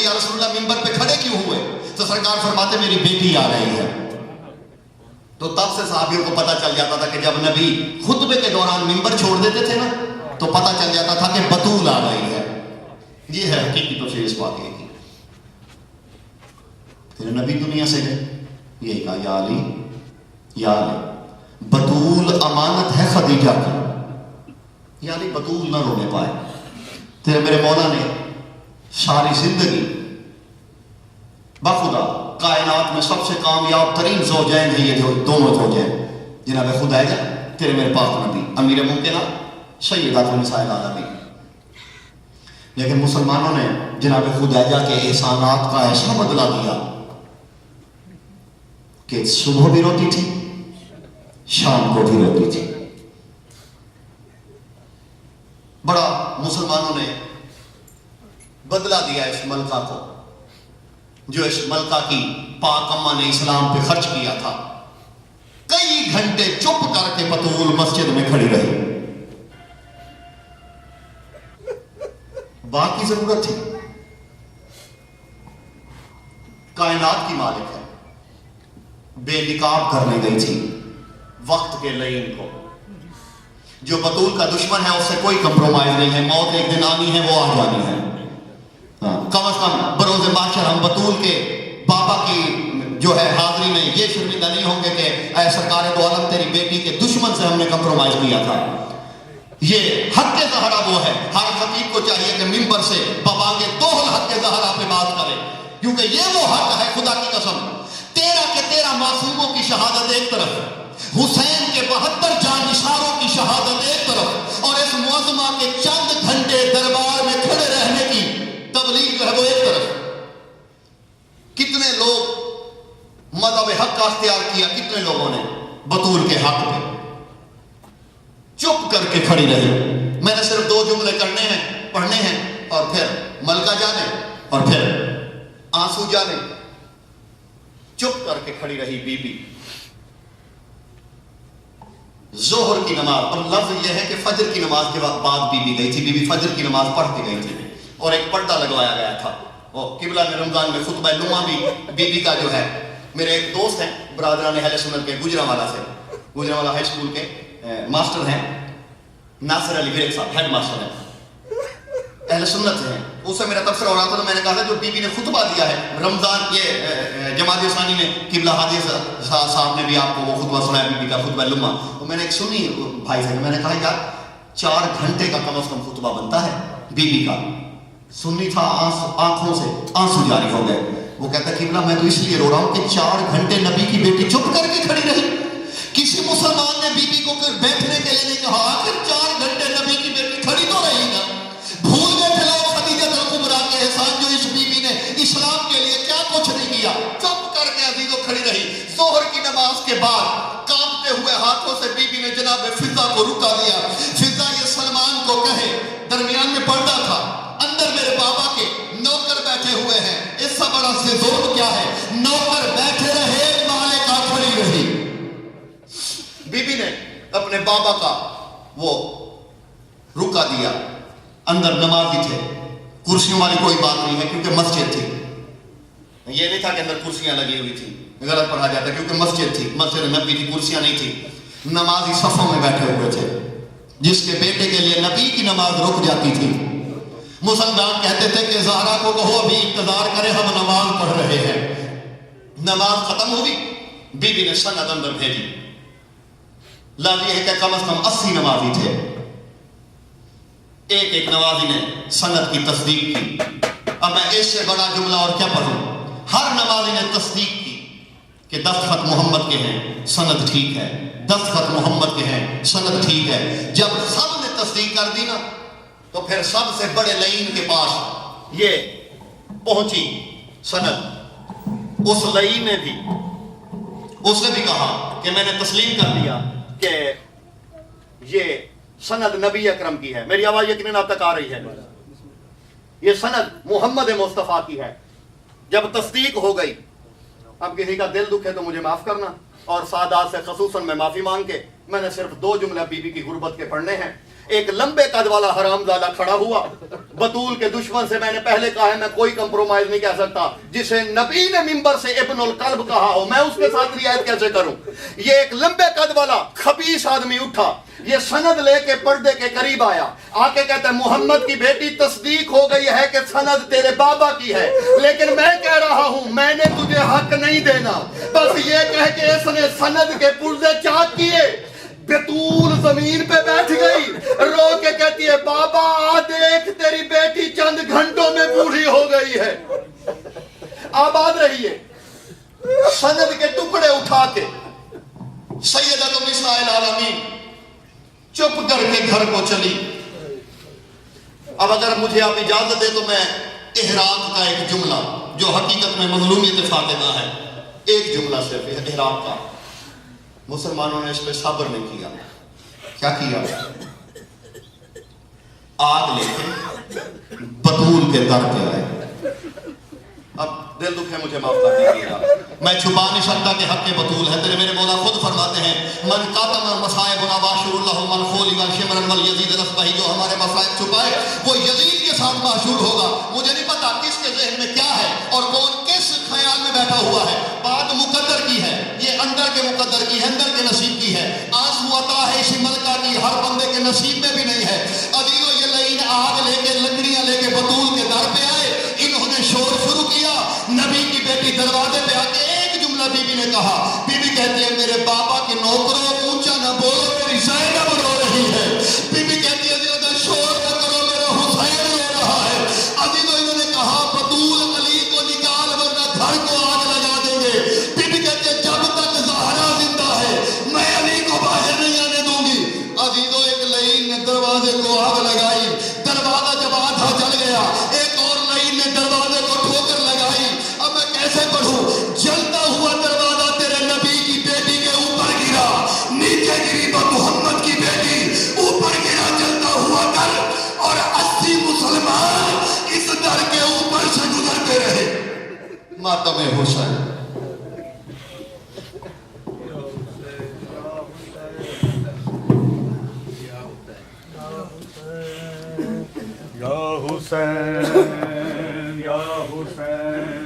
پوچھے یا رسول اللہ ممبر پہ کھڑے کیوں ہوئے؟ تو سرکار فرماتے میری بیٹی آ رہی ہے. تو تب سے صحابیوں کو پتہ چل جاتا تھا کہ جب نبی خطبے کے دوران ممبر چھوڑ دیتے تھے نا تو پتہ چل جاتا تھا کہ بطول آ رہی ہے. یہ ہے حقیقی تفسیر اس واقعے کی. پھر نبی دنیا سے گئے, یہی کہا یا علی یا علی بطول امانت ہے خدیجہ کی, یا علی بطول نہ رونے پائے. تیرے میرے مولا نے ساری زندگی بخدا کائنات میں سب سے کامیاب ترین زوجین ہیں یہ جو دونوں زوجین جناب خدیجہ تیرے میرے پاک نبی امیر ممکنہ سیدات النساء العالمین. لیکن مسلمانوں نے جناب خدیجہ کے احسانات کا ایسا بدلہ دیا کہ صبح بھی روتی تھی شام کو بھی روتی تھی. بڑا مسلمانوں نے بدلہ دیا اس ملکہ کو, جو اس ملکہ کی پاک اماں نے اسلام پہ خرچ کیا تھا. کئی گھنٹے چپ کر کے بطول مسجد میں کھڑی رہی. بات کی ضرورت تھی, کائنات کی مالک ہے, بے نقاب کرنے گئی تھی وقت کے لعین کو. جو بطول کا دشمن ہے اس سے کوئی کمپرومائز نہیں ہے, موت ایک دن آنی ہے, وہ آ جانی ہے. کم از کم بروز محشر ہم بطول کے بابا کی جو ہے حاضری میں یہ شرمندہ نہیں ہوں گے کہ اے سرکار دو عالم تیری بیٹی کے دشمن سے ہم نے کمپرومائز کیا تھا. یہ حق زہرا وہ ہے, ہر خطیب کو چاہیے کہ ممبر سے بابا کے دوہل حق زہرا پہ بات کرے, کیونکہ یہ وہ حق ہے خدا کی قسم. 13 کے 13 معصوموں کی شہادت ایک طرف, حسین کے 72 جانشاروں کی شہادت ایک طرف, اور اس معظمہ کے چند گھنٹے دربار میں کھڑے رہنے کی تبلیغ جو ہے وہ ایک طرف. کتنے لوگ مذہب حق کا اختیار کیا, کتنے لوگوں نے بطول کے حق پہ چپ کر کے کھڑی رہی. میں نے صرف 2 جملے پڑھنے ہیں اور پھر ملکہ جانے اور پھر آنسو جانے. چپ کر کے کھڑی رہی بی بی. ظہر کی نماز, اور لفظ یہ ہے کہ فجر کی نماز کے بعد بی بی گئی تھی. بی بی فجر کی نماز پڑھ کے گئی تھی اور ایک پردہ لگوایا گیا تھا. وہ قبلہ میں رمضان میں خطبہ لمعہ بھی بی بی کا جو ہے. میرے ایک دوست ہیں برادران اہل سنت کے گجرانوالہ سے, گجرانوالہ ہائی اسکول کے ماسٹر ہیں ناصر علی ویرک صاحب, ہیڈ ماسٹر ہیں, اہل سنت سے ہیں. اس سے میرا تبصرہ ہو رہا تھا تو میں نے کہا تھا جو بی بی نے خطبہ دیا ہے رمضان, یہ جماعت ثانی میں قبلہ حاجی صاحب نے بھی آپ کو وہ خطبہ سنایا بی بی کا خطبہ لمعہ. تو میں نے ایک سنی بھائی سے, میں نے کہا یار 4 گھنٹے کا کم از کم خطبہ بنتا ہے بی بی کا. سنی تھا, آنکھوں سے آنسو جاری ہو گئے. وہ کہتا قبلہ میں تو اس لیے رو رہا ہوں کہ 4 گھنٹے نبی کی بیٹی چپ کر کے کھڑی رہی. کسی مسلمان نے بی بی کو بیٹھنے کے لیے نہیں کہا, آخر 4 گھنٹے نبی کی بیٹی کھڑی تو رہی نا. بھول گئے تھے لوگ خدیجہ الکبریٰ کے احسان, جو اس بی بی نے اسلام کے لیے کیا کچھ نہیں کیا. چپ کر کے عزیزوں کھڑی رہی. ظہر کی نماز کے بعد کانپتے ہوئے ہاتھوں سے بی بی نے جناب فضا کو رکا دیا. فضا یہ سلمان کو کہے, درمیان میں پردہ تھا, اندر میرے بابا کے نوکر بیٹھے ہوئے ہیں. اس سے بڑا ظلم کیا ہے, نوکر بیٹھے رہے, مالکہ کھڑی رہی. بی بی نے اپنے بابا کا وہ رکا دیا. اندر نمازی تھے, کرسیوں والی کوئی بات نہیں ہے کیونکہ مسجد تھی. یہ نہیں تھا کہ اندر کرسیاں لگی ہوئی تھی, غلط پڑھا جاتا کیونکہ مسجد تھی, مسجد نبی تھی, کرسیاں نہیں تھی. نمازی صفوں میں بیٹھے ہوئے تھے. جس کے بیٹے کے لیے نبی کی نماز رک جاتی تھی, مسلمان کہتے تھے کہ زہرا کو کہو ابھی انتظار کرے, ہم نماز پڑھ رہے ہیں. نماز ختم ہوئی, بی بی نے سند اندر بھیجی. لفظ یہ ہے کہ کم از کم 80 نمازی تھے. ایک نمازی نے سند کی تصدیق کی. اب میں اس سے بڑا جملہ اور کیا پڑھوں. ہر نمازی نے تصدیق کی کہ دستخط محمد کے ہیں, سند ٹھیک ہے. دستخط محمد کے ہیں, سند ٹھیک ہے. جب سب نے تصدیق کر دی نا تو پھر سب سے بڑے لعین کے پاس یہ پہنچی سند. اس لعین نے بھی, اس نے بھی کہا کہ میں نے تسلیم کر دیا کہ یہ سند نبی اکرم کی ہے. میری آواز یقیناً آپ تک آ رہی ہے. یہ سند محمد مصطفیٰ کی ہے. جب تصدیق ہو گئی, اب کسی کا دل دکھ ہے تو مجھے معاف کرنا, اور سادات سے خصوصاً میں معافی مانگ کے میں نے صرف 2 جملے بی بی کی غربت کے پڑھنے ہیں. ایک لمبے قد والا حرامزادہ کھڑا ہوا. بطول کے دشمن سے میں نے پہلے کہا ہے میں کوئی کمپرومائز نہیں کہہ سکتا. جسے نبی نے منبر سے ابن القلب کہا ہو میں اس کے ساتھ رعایت کیسے کروں؟ یہ ایک لمبے قد والا خبیث آدمی اٹھا, یہ سند لے کے پردے کے قریب آیا, آ کے کہتا ہے محمد کی بیٹی تصدیق ہو گئی ہے کہ سند تیرے بابا کی ہے, لیکن میں کہہ رہا ہوں میں نے تجھے حق نہیں دینا. بس یہ کہہ کے اس نے سند کے پرزے چاک کیے. بطول زمین پہ بیٹھ گئی, رو کے کہتی ہے بابا دیکھ تیری بیٹی چند گھنٹوں میں بوڑھی ہو گئی ہے. آباد رہیے. سند کے ٹکڑے اٹھا کے سیدۃ النساء العالمین چپ کر کے گھر کو چلی. اب اگر مجھے آپ اجازت دے تو میں احراق کا ایک جملہ جو حقیقت میں مظلومیت فاطمہ ہے, ایک جملہ صرف احراق کا. مسلمانوں نے اس پہ صبر نہیں کیا. کیا کیا؟ آگ لے کے بطول کے در پہ آئے. اب دل دکھ ہے مجھے معاف کر دیجیے گا, میں چھپا نہیں سکتا کہ حق بطول ہے. تیرے میرے مولا خود فرماتے ہیں من قاتم مصائبنا باشر اللہ من خولی من شمرن من یزید نصبہی, جو ہمارے مصائب چھپائے وہ یزید کے ساتھ معشور ہوگا. مجھے نہیں پتا کس کے ذہن میں کیا ہے اور کون کس خیال میں بیٹھا ہوا ہے. بات مقدر کی ہے, یہ اندر کے مقدر کی ہے, اندر کے نصیب کی ہے. آنسو عطا ہے اسی ملکہ کی, ہر بندے کے نصیب میں بھی نہیں ہے. عزیزو یہ لعین آگ لے کے لکڑیاں لے کے بطول کے در پہ آئے. انہوں نے شور شروع کیا. نبی کی بیٹی دروازے پہ آ کے ایک جملہ بی بی نے کہا. بی بی کہتی ہے میرے بابا کے نوکروں اونچا نہ بولو, میری زینب رو رہی ہے. بی بی کہتی ہے شور نہ کرو میرا حسین رو رہا ہے. عزیزو انہوں نے کہا بطول علی کو نکال ورنہ گھر کو آگ لگا دیں گے. بی بی کہتی ہے جب تک زہرا زندہ ہے میں علی کو باہر نہیں آنے دوں گی. عزیزو ایک لعین نے دروازے کو آگ لگائی. دروازہ جب آدھا جل گیا ایک اور لعین نے دروازے کو ٹھوکر لگائی. اب میں کیسے پڑھوں؟ جلتا ہوا دروازہ تیرے نبی کی بیٹی کے اوپر گرا, نیچے گری تو محمد کی بیٹی, اوپر گرا جلتا ہوا در, اور 80 مسلمان اس در کے اوپر سے گزرتے رہے. ماتم حسین. یا حسین یا حسین